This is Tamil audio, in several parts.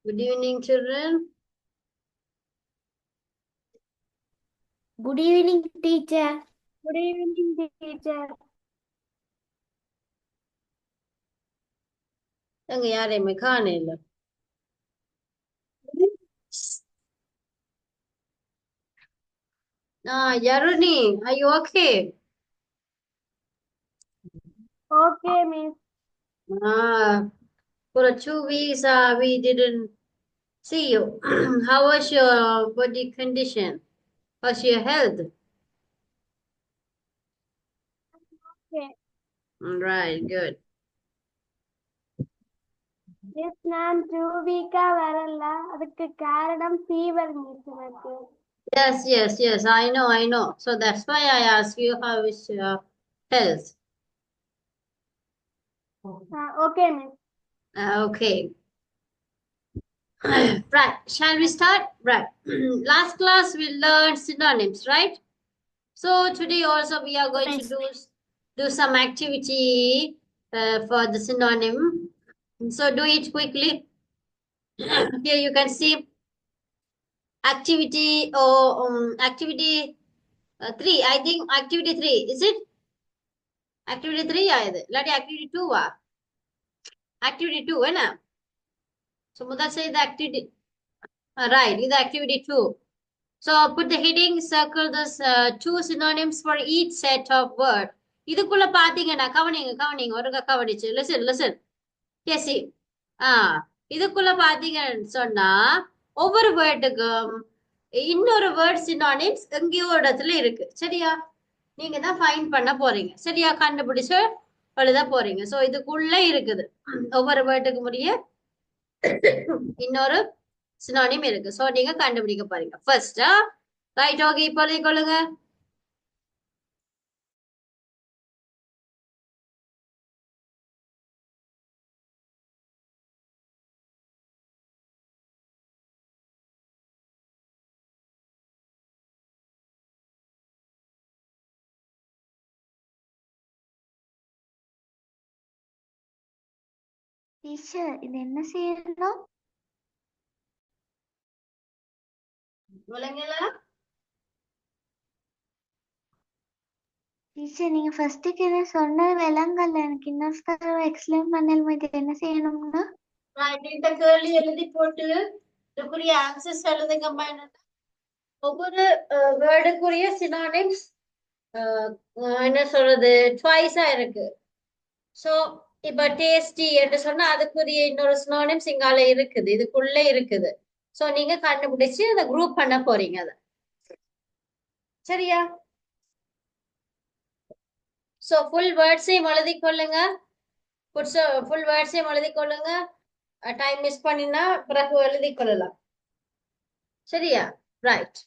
Good evening, children. Good evening, teacher. Good evening, teacher. அங்க யாரையுமே காணல. Yaruni, are you okay? Okay, miss. For 2 weeks, we didn't see you. How was your body condition? How's your health? Okay. Right, good. Yes, நான் 2 week வரல அதுக்கு காரணம் fever miss எனக்கு. Yes, I know. So that's why I asked you how is your health. Okay, miss. Okay. Right, shall we start? Right. Last class we learned synonyms, right? So today also we are going to do some activity for the synonym. So do it quickly. Here you can see activity or activity 3. I think activity 3. Is it? Activity 3 ஆகுது இல்லாட்டி activity 2 activity 2 என்ன? So முதல் செய்த activity right, இது activity 2. So put the heading, circle this two synonyms for each set of word. இதுக்குள்ள பாத்தீங்கன்னா கவனிங்க ஒருக்க கவனிச்சு listen கேசி இதுக்குள்ள பாத்தீங்கன்னு சொன்னா ஒவ்வொரு வேர்டுக்கும் இன்னொரு வேர்ட் சினானிம்ஸ் எங்கேயோ இடத்துல இருக்கு சரியா நீங்க தான் ஃபைண்ட் பண்ண போறீங்க சரியா கண்டுபிடிச்சு எழுத போறீங்க சோ இதுக்குள்ள இருக்குது ஒவ்வொரு வேர்டுக்கு முடிய இன்னொரு சினானிம் இருக்கு சோ நீங்க கண்டுபிடிக்க போறீங்க ஃபர்ஸ்ட் ரைட் ஓகே இப்போ கொள்ளுங்க டீச்சர் இது என்ன செய்யணும்? விளங்கல டீச்சர் நீங்க ஃபர்ஸ்ட்டுக்கு என்ன சொன்ன விளங்கல எனக்கு இன்னொரு தடவை எக்ஸ்பிளைன் பண்ணல இது என்ன செய்யணும்னா இந்த கேள்வி எழுதி போட்டு இதுக்குரிய ஆன்சர்ஸ் எழுதுங்க ஒவ்வொரு வேர்டுக்குரிய சினானிம்ஸ் என்ன சொல்றது ட்வைஸா இருக்கு சோ இப்ப டேஸ்டி என்று சொன்னா அதுக்குரிய இன்னொரு சினானிம்ஸ் இங்கால இருக்குது இதுக்குள்ள இருக்குது சோ நீங்க கண்டுபிடிச்சு அதை குரூப் பண்ண போறீங்க அத சரியா சோ ஃபுல் வேர்ட்ஸையும் எழுதி கொள்ளுங்க ஃபுல் வேர்ட்ஸையும் எழுதி கொள்ளுங்க டைம் மிஸ் பண்ணினா பிறகு எழுதி கொள்ளலாம் சரியா ரைட்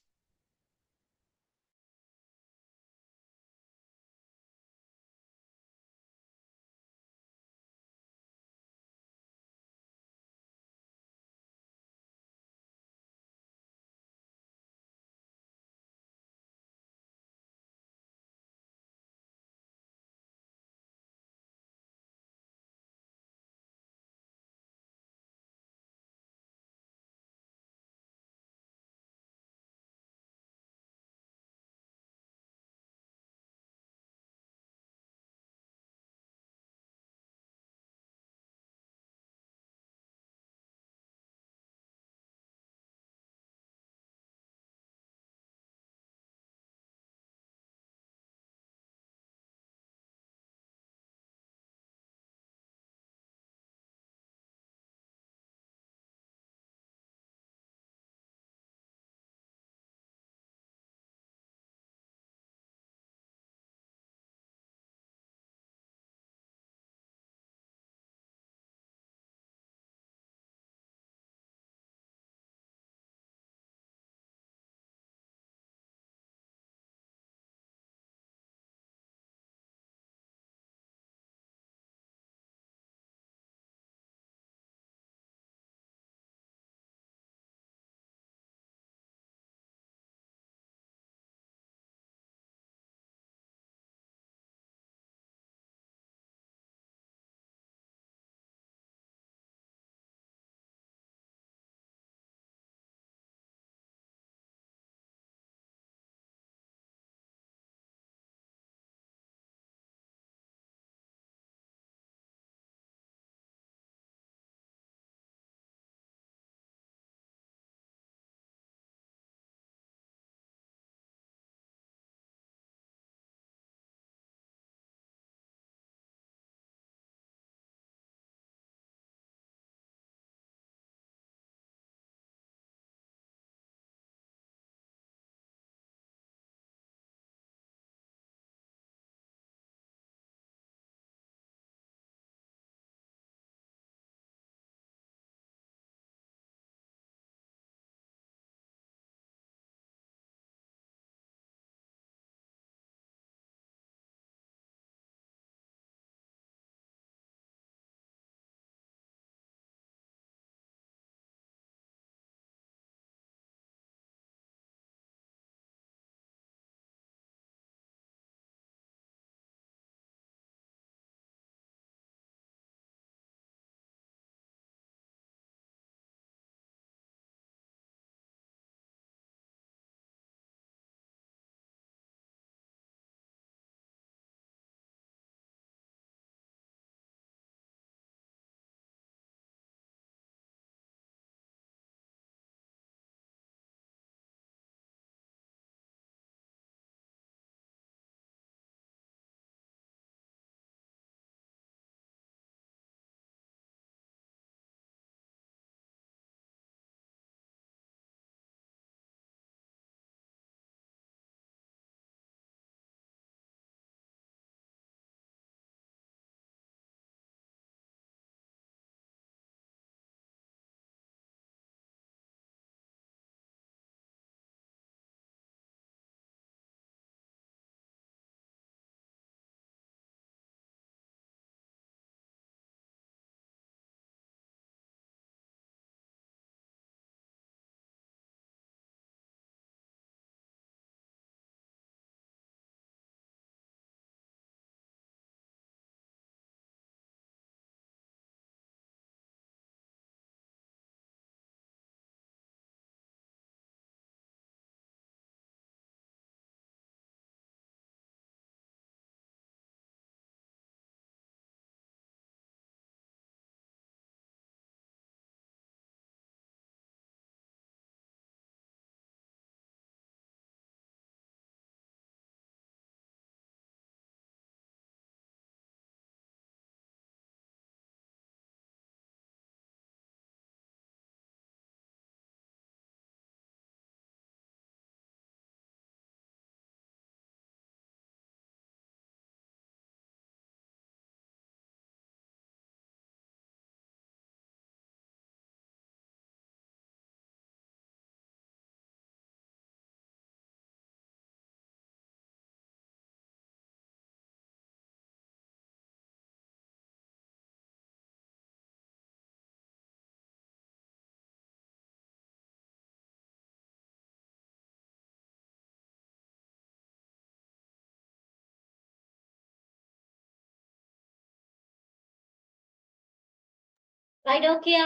ரைட் ஓகேயா?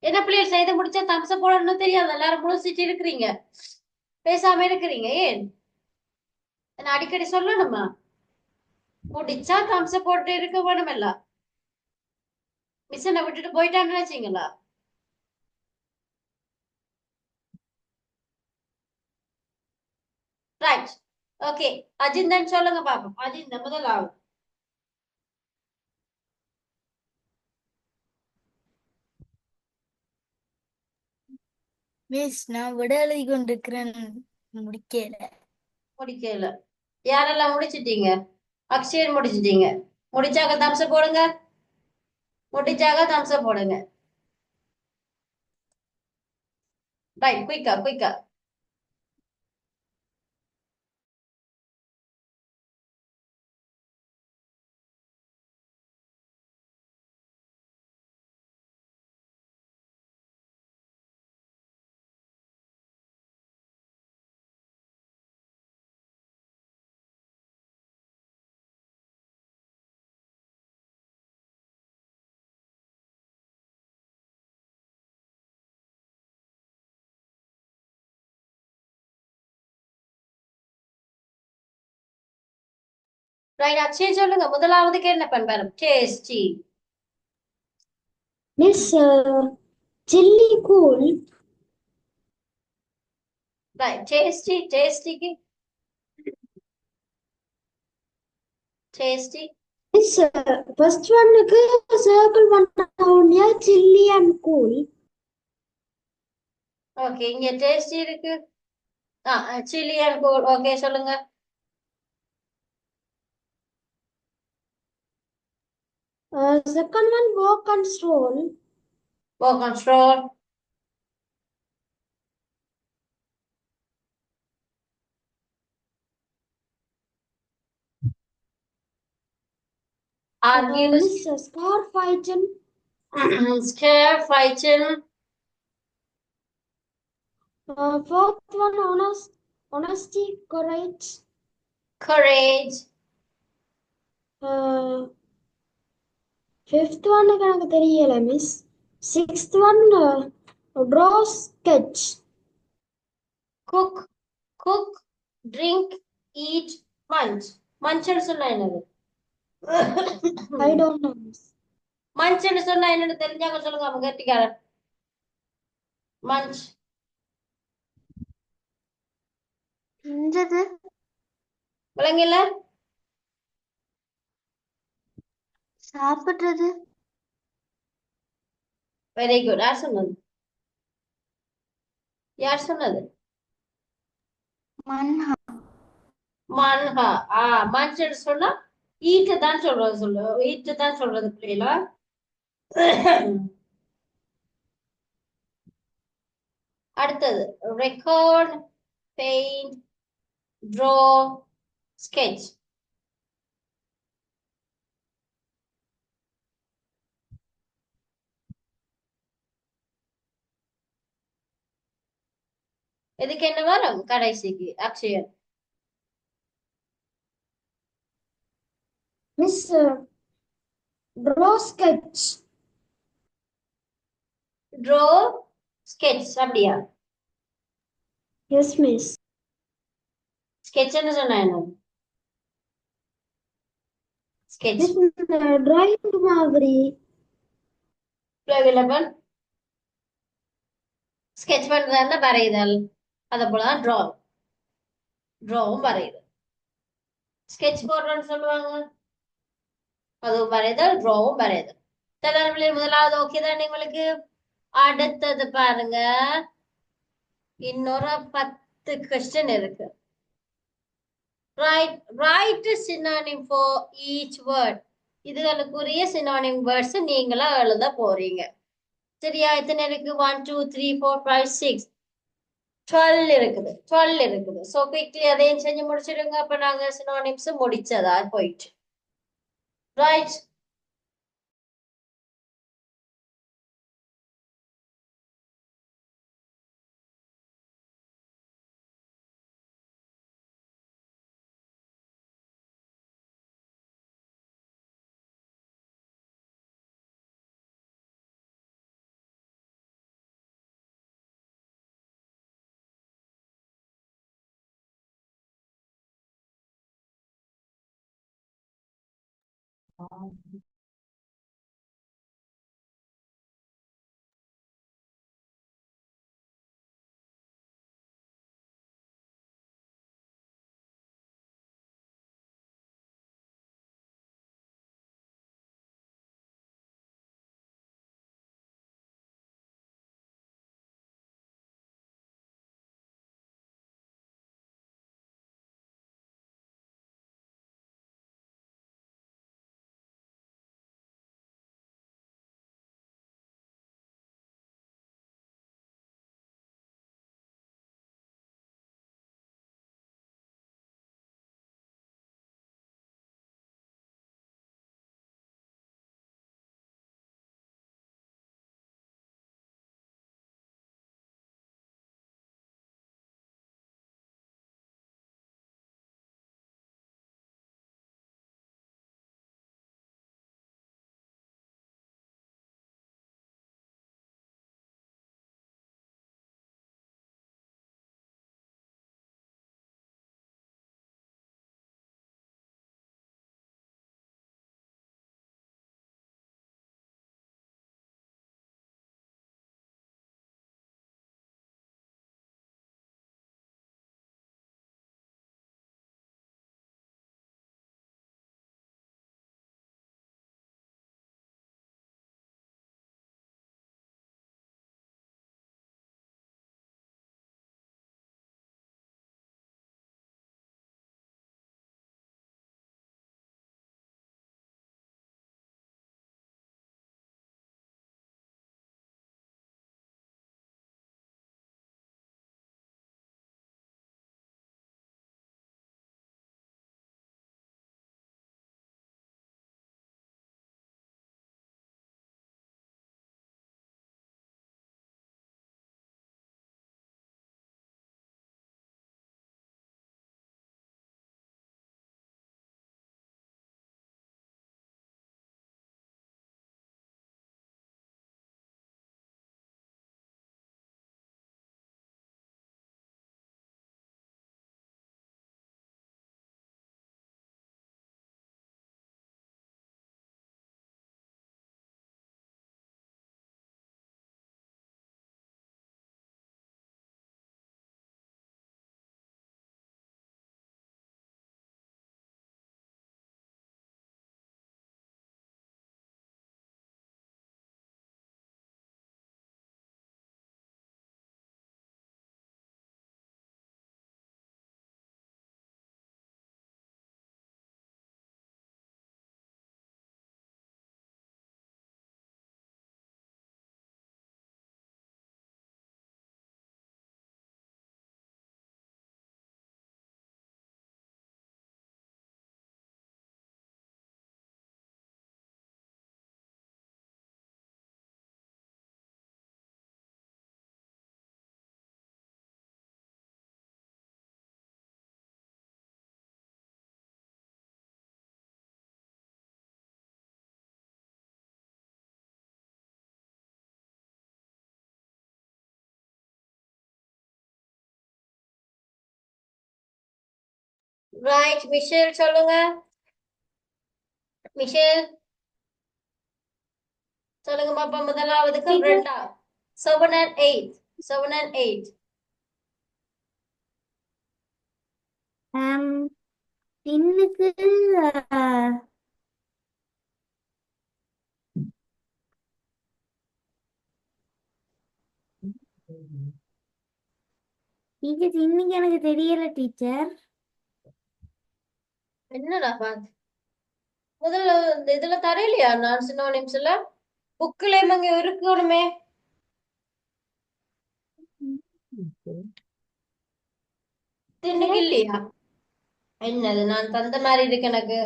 என்ன பிள்ளைகள் செய்து முடிச்சா தம்ஸ் அப் போடணும்னு தெரியாது, எல்லாரும் முழிச்சிட்டு இருக்கிறீங்க, பேசாம இருக்கிறீங்க, ஏன்? நான் அடிக்கடி சொல்லணுமா? முடிச்சா தம்ஸ் அப் போட்டு இருக்க வேணுமல்ல. மிஸ் என்ன விட்டுட்டு போயிட்டான்னு நினைச்சீங்களா? Right okay. அஜிந்தன் சொல்லுங்க பாப்போம். அஜிந்த முதலாவது. மிஸ் நான் விட எழுதி கொண்டிருக்கிறேன், முடிக்கல. முடிக்கல. யாரெல்லாம் முடிச்சிட்டீங்க? அக்ஷயன் முடிச்சிட்டீங்க. முடிச்சாக தம்ஸ் அப் போடுங்க. முடிச்சாக தம்ஸ் அப் போடுங்க. ரைட் குயிக்கா குயிக்கா. ரைட் அக்ஷய் சொல்லுங்க, முதலாவதுக்கு என்ன பண்பாரு? Tasty. Miss, chilli cool. Right tasty. டேஸ்டிக்கு tasty. Miss, first one circle one here, chilli and cool. Okay, இங்க டேஸ்டி இருக்கு. Chilli and cool. ஓகே சொல்லுங்க. Second one walk and stroll. Walk on stroll. Argue. Miss, scarf item. Scare, frighten. Fourth one honesty, courage. Courage. Fifth one எனக்கு தெரியல miss. Sixth one draw sketch. Cook. Cook. Drink. Eat. Munch. மஞ்சள் சொன்னா என்னது? I don't know miss. மஞ்சள் சொன்னா என்னன்னு தெரிஞ்சாங்க சொல்லுங்க, அவங்க கட்டிக்காரன். மஞ்ச். இந்தது விளங்கல? சாப்பிடுறது. Very good. யார் சொன்னது? யார் சொன்னது? மன்ஹா. மன்ஹா. மஞ்சள் சொன்னா ஈட்டு தான் சொல்றது. ஈட்டு தான் சொல்றது பிள்ளைகளா. அடுத்தது ரெக்கார்ட், பெயிண்ட், ட்ரா, ஸ்கெட்ச். இதுக்கு என்ன வரும் கடைசிக்கு Akshayan? Miss draw sketch. Draw, sketch. அப்படியா? Yes miss. ஸ்கெட்ச்னு சொன்னா என்ன? ஸ்கெட்ச். மிஸ் drawing மாதிரி. ஸ்கெட்ச் பண்றதா வரைதல், அத போலதான் ட்ரா. ட்ராவும் வரையுது. ஸ்கெட்ச் போடுறோம்னு சொல்லுவாங்க, அதுவும் வரைதல், ட்ராவும் வரைதல். தலைவர்களே முதலாவது ஓகே தான் உங்களுக்கு? அடுத்தது பாருங்க, இன்னொரு 10 கொஸ்டின் இருக்கு. Right synonym for each word. இதுகளுக்குரிய சினானிம் வேர்ட்ஸ் நீங்களா எழுத போறீங்க. சரியா? எத்தனை இருக்கு? 1 2 3 4 5 6 12 இருக்குது. 12 இருக்குது. ஸோ குயிக்லி அதையும் செஞ்சு முடிச்சிடுங்க. அப்ப நாங்க சினானிம்ஸ் முடிச்சதா போயிட்டு. ரைட். Right, Michelle சொல்லுங்க. Michelle சொல்லுங்க பாப்பா முதலாவதுக்கு Teacher. Brenda. 7 and 8. 7 and 8. டின்னுக்கு டீச்சர் இன்னைக்கு எனக்கு தெரியல டீச்சர். என்னடா பாத் முதல்ல இந்த இதுல தரையிலையா நான் சினோனிம்ஸ்ல புக்லயும் அங்க இருக்கணுமே. இன்னைக்கு இல்லையா? என்னது நான் தந்த மாதிரி இருக்கு எனக்கு.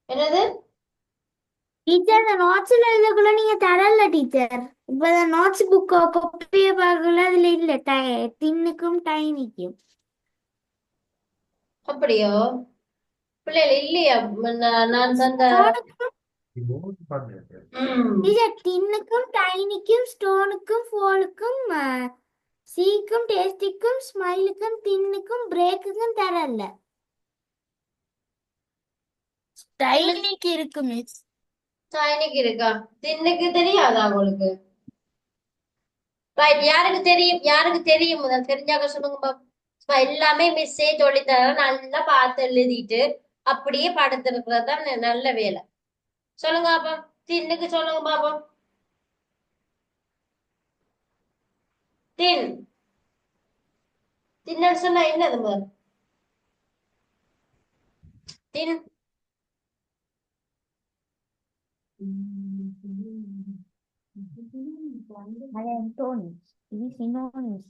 என்னது? டீச்சர் இந்த நோட்ஸ்ல எழுதக்குள்ள நீங்க தரல டீச்சர். இப்ப இந்த நோட்ஸ் புக் கொப்பிய பார்க்கல அதுல இல்ல டின்னுக்கும் டைனிக்கும். அப்படியோ? பிள்ளைகள் இல்லையா? நான் தந்த டீச்சர் டின்னுக்கும் டைனிக்கும் ஸ்டோனுக்கும் ஃபோலுக்கும் சீக்கும் டேஸ்டிக்கும் ஸ்மைலுக்கும் டின்னுக்கும் பிரேக்குக்கும் தரல. டைனிக்கு இருக்கு மிஸ். சைனிக்கு இருக்கா? தின்னுக்கு தெரியாதா உங்களுக்கு? ரைட், யாருக்கு தெரியும் முதல் தெரிஞ்சாக்க சொல்லுங்க பாப்போம். சும்மா எல்லாமே மிஸ்ஸே சொல்லித்தர நல்லா பார்த்து எழுதிட்டு அப்படியே படுத்திருக்கிறது தான் நல்ல வேலை. சொல்லுங்க பாப்போம், தின்னுக்கு சொல்லுங்க பாப்போம். தின் தின்னு சொன்னா என்னது முதல்? தின் அது antonyms. இது synonyms.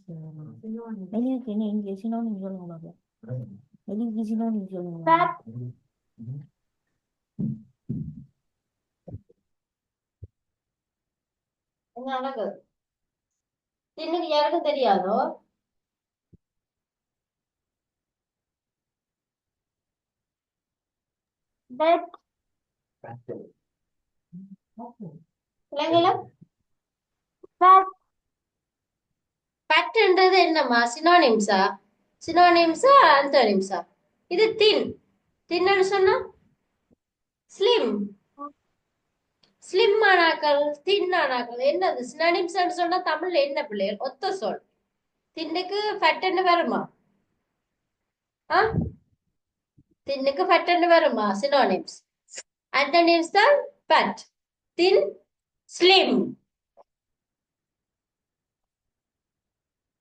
வெளியுக்கு என்ன இங்கிலீஷ் synonyms சொல்லுங்க பாப்போம். வெளியுக்கு synonyms சொல்லுங்க. என்ன நடக்குது? தின்னுக்கு யாருக்கும் தெரியாதோ? That பிள்ளைங்கள fat ஃபேட்ன்றது என்னம்மா? சினோனிம்ஸா? சினோனிம்ஸா ஆன்டோனிம்ஸா? இது தின்னு சொன்னா ஸ்லிம். ஸ்லிம் ஆனாக்கள், தின் ஆனாக்கள் என்னது? சினோனிம்ஸ் சொன்னா தமிழ்ல என்ன பிள்ளைகள்? ஒத்த சொல். தின்னுக்கு ஃபேட்ன்னு வருமா? ஆ, தின்னுக்கு ஃபேட்ன்னு வருமா? சினோனிம்ஸ். ஆன்டோனிம்ஸ் தான் ஃபேட், தின், ஸ்லிம்.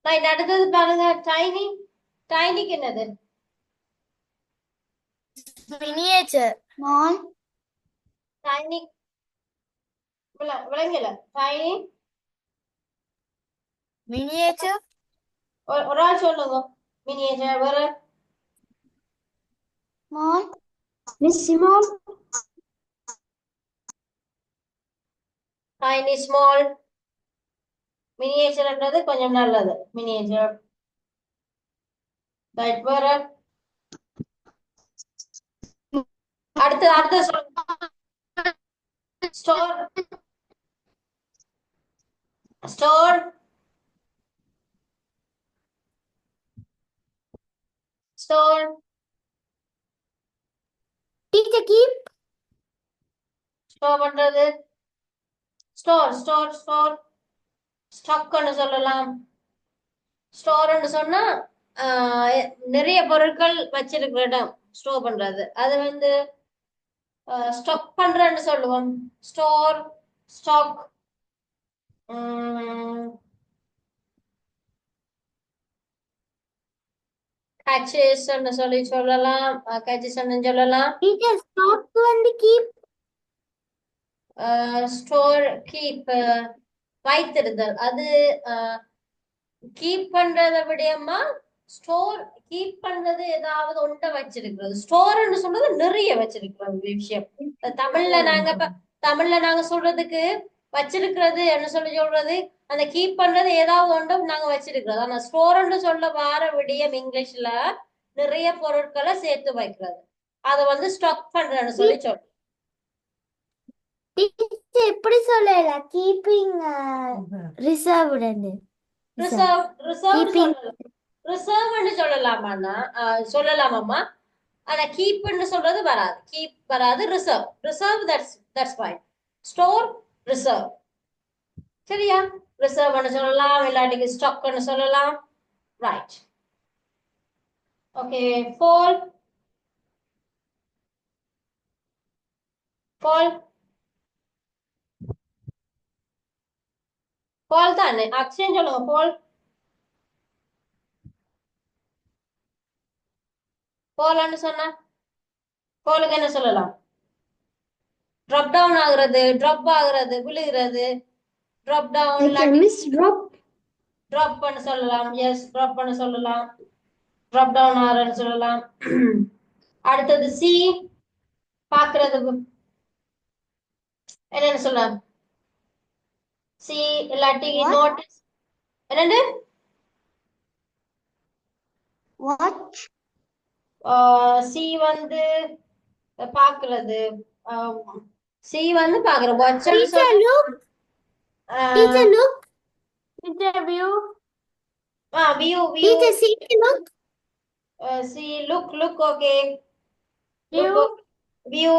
ரைட், அடுத்தது பாருங்க. டைனிக்கு என்னது? மினியேச்சர். small டைனி விளங்கல. Tiny miniature. ஒரு ஆள் சொல்லுங்க. மினியேச்சர் வேற? small Miss small tiny, small. மினியேச்சர்ன்றது கொஞ்சம் நல்லது. மினியேச்சர். ரைட், வேற? அடுத்து சொல்லுங்க. Store store store teacher keep store பண்றது. ஸ்டோர் ஸ்டாக்னு சொல்லலாம். ஸ்டோர்னு சொன்னா நிறைய பொருட்கள் வச்சிருக்கிற இடம் ஸ்டோர் பண்றது. அது வந்து ஸ்டாக் பண்றேன்னு சொல்லுவோம். Store, stock. கேச்சஸ் சொல்லலாம். கேச்சஸ் சொல்லலாம். teacher stock வந்து keep ஸ்டோர், கீப், வைத்திருத்தல். அது கீப் பண்றத விடயமா ஸ்டோர் கீப் பண்றது ஏதாவது ஒன்றை வச்சிருக்கிறது. ஸ்டோர்னு சொல்றது நிறைய வச்சிருக்கிறது விஷயம். தமிழ்ல நாங்க சொல்றதுக்கு வச்சிருக்கிறது என்ன சொல்றது, அந்த கீப் பண்றது ஏதாவது ஒன்றும் நாங்க வச்சிருக்கிறது. ஆனா ஸ்டோர்னு சொல்ல வார விடயம் இங்கிலீஷ்ல நிறைய பொருட்களை சேர்த்து வைக்கிறது. அதை வந்து ஸ்டாக் பண்றேன்னு சொல்றோம். teacher எப்படி சொல்லலாம் keeping reserved Keeping. ரிசர்வ்னு சொல்லலாமாம்மா. ஆனா கீப்னு சொல்றது வராது. கீப் வராது. Reserve that's fine. Store, reserve. சரியா? ரிசர்வ்னு சொல்லலாம், இல்லாட்டிக்கு ஸ்டாக்னு சொல்லலாம். ரைட். ஓகே, ஃபால் தானே. அக்ஷன் சொல்லுங்க. ஃபால்னு சொன்னா ஃபாலுக்கு என்ன சொல்லலாம்? ட்ராப் டவுன் ஆகுறது, ட்ராப் ஆகுறது, விழுகிறது. Drop down, miss drop drop பண்ண சொல்லலாம். எஸ், ட்ராப் பண்ண சொல்லலாம். ட்ராப் டவுன் ஆகுறன்னு சொல்லலாம். அடுத்தது சி, பாக்குறது. என்னன்னு சொல்லலாம்? சி இல்லாட்டி What? நோட்டீஸ். என்னது? watch சி வந்து பாக்குறது. சி வந்து பாக்குறது. Watch teacher look teacher look teacher view view teacher see look see look okay. view view,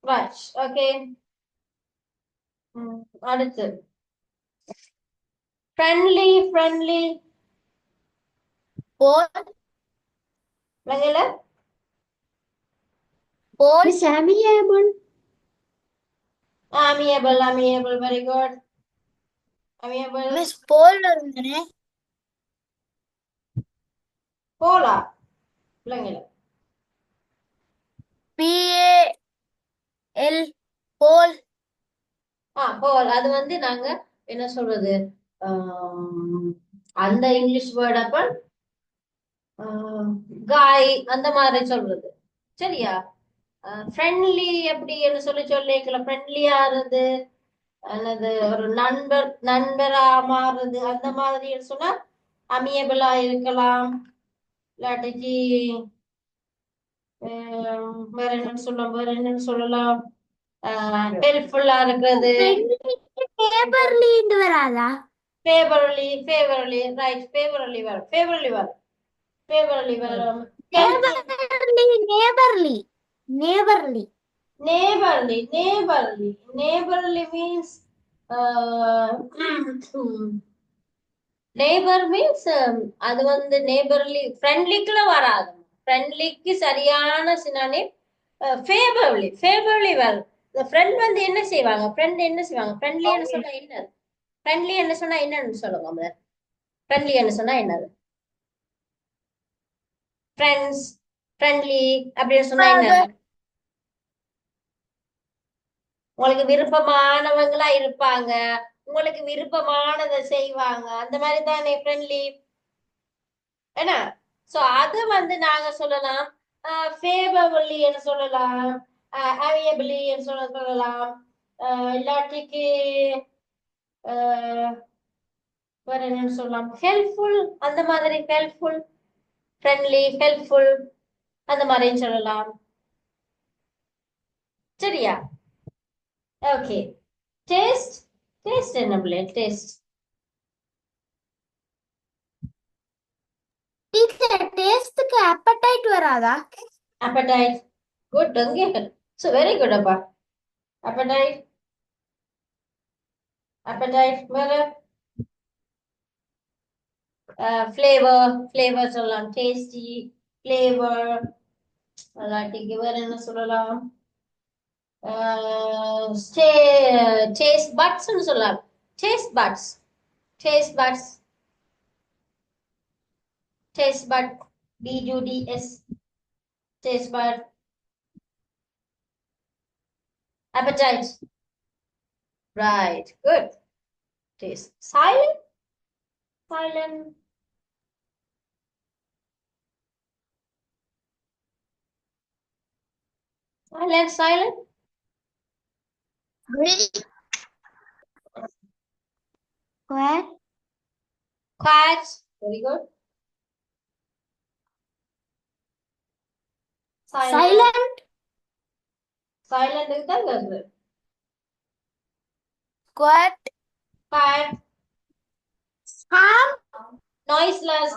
right, okay. அடுத்து friendly போல் விளங்கல போல் Miss amiable. amiable, very good. Amiable, miss போல் வருங்கனே போலா விளங்கல PAL போல் போல் அது வந்து நாங்க என்ன சொல்றது அந்த இங்கிலீஷ் வேர்ட் அப்ப காய் அந்த மாதிரி சொல்றது சரியா ஃப்ரெண்ட்லி எப்படின்னு சொல்லிக்கலாம் ஃப்ரெண்ட்லியா இருந்து அல்லது ஒரு நண்பரா மாறுறது அந்த மாதிரி சொன்னா அமியபிளா இருக்கலாம் இல்லாட்டிக்கு வேற என்னன்னு சொல்லலாம் ஹெல்ப்ஃபுல்லா இருக்கிறது Neighborly ன்னு வராதா? ஃபேவரலி ரைட் ஃபேவரலி வரும் Neighborly. neighborly means neighbor means அது வந்து neighborly friendlyக்குள்ள வராது ஃப்ரெண்ட்லிக்கு சரியான சினானிம் ஃபேவரலி வரும் இந்த ஃப்ரெண்ட் வந்து என்ன செய்வாங்க ஃப்ரெண்ட்லின்னு சொன்னா என்னது ஃப்ரெண்ட்லின்னு சொன்னா என்னன்னு சொல்லுங்க முதல்ல ஃப்ரெண்ட்லின்னு சொன்னா என்னது ஃப்ரெண்ட்ஸ் ஃப்ரெண்ட்லி அப்படின்னு சொன்னா என்னது உங்களுக்கு விருப்பமானவங்களா இருப்பாங்க உங்களுக்கு விருப்பமானதை செய்வாங்க அந்த மாதிரி தானே ஃப்ரெண்ட்லி என்ன சோ அது வந்து நாங்க சொல்லலாம் ஃபேவரபிளி என்று சொல்லலாம் அவையபிளி என்று சொல்லலாம் இல்லாட்டிக்கு வேற என்னன்னு சொல்லலாம் ஹெல்ப்ஃபுல் அந்த மாதிரி ஹெல்ப்ஃபுல் ஃப்ரெண்ட்லி ஹெல்ப்ஃபுல் அந்த மாதிரி சொல்லலாம் சரியா ஓகே டேஸ்ட் என்ன பிள்ளை டேஸ்ட் Teacher, taste-க்கு appetite வராதா? appetite good okay so very good அப்பா appetite வேற flavor சொல்லலாம் tasty flavor அல்லாட்டிக்கு வேற என்ன சொல்லலாம் taste buds னு சொல்லலாம் taste buds taste bud BUDS taste bud appetite right good taste silent Where? quiet very good Silent. silent தான் வருது Quiet quiet Half. noiseless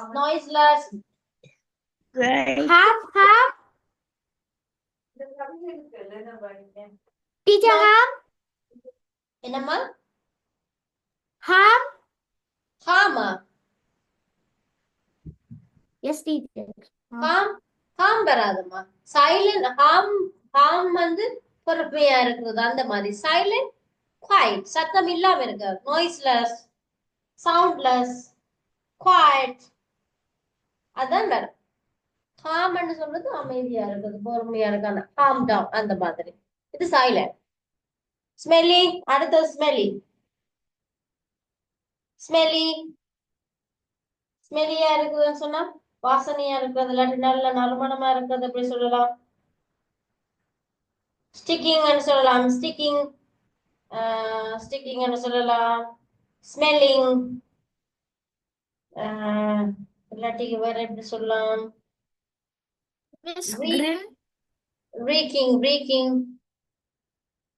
Half. Teacher, half. என்னம்மா Half. ஹாமா Yes, teacher. ஹாம் வராதுமா சைலண்ட் ஹாம் வந்து பொறுமையா இருக்கிறது அந்த மாதிரி சைலண்ட் குவைட் சத்தம் இல்லாம இருக்கு நாய்ஸ்லெஸ் சவுண்ட்லெஸ் குவைட் அதான் வரும் ஹாம்னு சொல்றது அமைதியா இருக்குது பொறுமையா இருக்கான ஹாம் டவுன் அந்த மாதிரி இது சைலண்ட் ஸ்மெல்லி அடுத்தது ஸ்மெல்லியா இருக்குதுன்னு சொன்னா வாசனையா இருக்கிறது இல்லாட்டி நல்ல நறுமணமா இருக்கிறது அப்படி சொல்லலாம் ஸ்டிக்கிங்னு சொல்லலாம் ஸ்டிக்கிங்னு சொல்லலாம் ஸ்மெல்லிங் இல்லாட்டிக்கு வேற எப்படி சொல்லலாம் Miss Re- Grill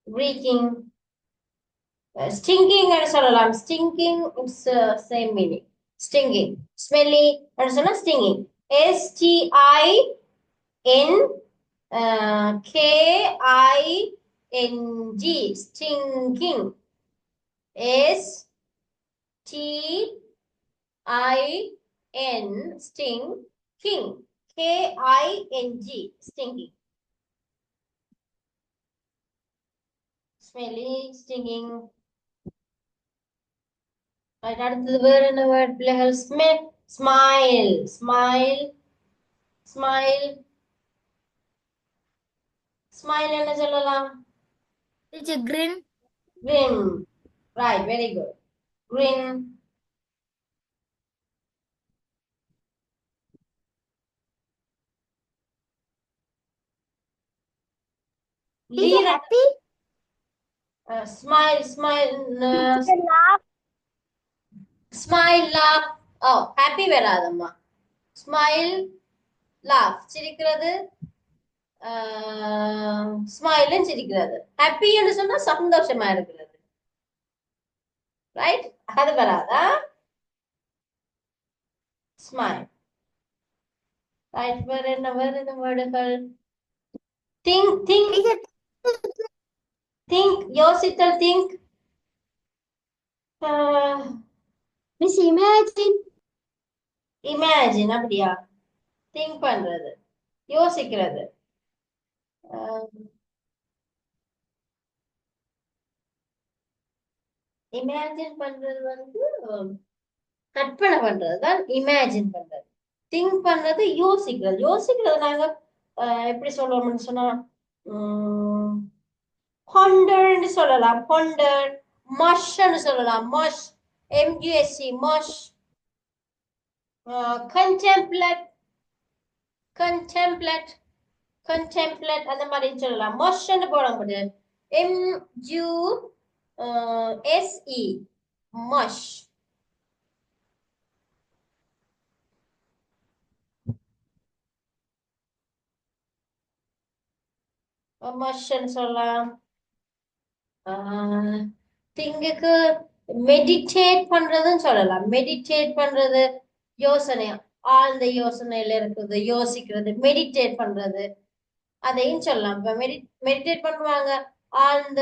reeking stinking னு சொல்லலாம் stinking it's same meaning stinging smelly னு சொன்னா stinging STINGING S-T-I-N-G, stinking. S-T-I-N, stinking. K-I-N-G, stinking. Smelly, stinging. Right, அடுத்தது வேற என்ன word பிள்ளைகள்? Smile, smile, smile. Smile என்ன சொல்லலாம்? Teacher, grin. Grin. Right, very good. Grin. Teacher, Lead. happy? Smile, smile. Laugh. Smile, laugh. Oh, happy வராதம்மா. Smile, laugh. சிரிக்கிறது. ஸ்மைலும் சிரிக்கிறது. ஹாப்பின்னு சொன்னா சந்தோஷமா இருக்கிறது. ரைட், அது வராதா? ஸ்மைல். ரைட், வேற என்ன வேர்டுகள்? திங்க், திங்க், Teacher, திங்க், யோசித்தல், திங்க். Miss, imagine. இமேஜின், அப்படியா? திங்க் பண்றது, யோசிக்கிறது. இமேஜின் பண்றது வந்து கற்பனை பண்றது தான் இமேஜின் பண்றது. திங்க் பண்றது யோசிக்கிறது. யோசிக்கிறது நாங்க எப்படி சொல்றோம்னு சொன்னா பொண்டர்ன்னு சொல்லலாம். பொண்டர். மஷ்ன்னு சொல்லலாம். மஷ், எம்யூஎஸ்சி, மஷ். கண்டெம்ப்ளேட், கண்டெம்ப்ளேட், கண்டெம்ப்ளேட் அந்த மாதிரி சொல்லலாம். மஷ்ன்னு போட முடியாது. MUSE, மஷ். மஷ்ன்னு சொல்லலாம். திங்குக்கு மெடிடேட் பண்றதுன்னு சொல்லலாம். மெடிடேட் பண்றது யோசனை, ஆழ்ந்த யோசனையில இருக்குது, யோசிக்கிறது, மெடிடேட் பண்றது, அதையும் சொல்லலாம். இப்ப மெடிடேட் பண்ணுவாங்க, ஆழ்ந்த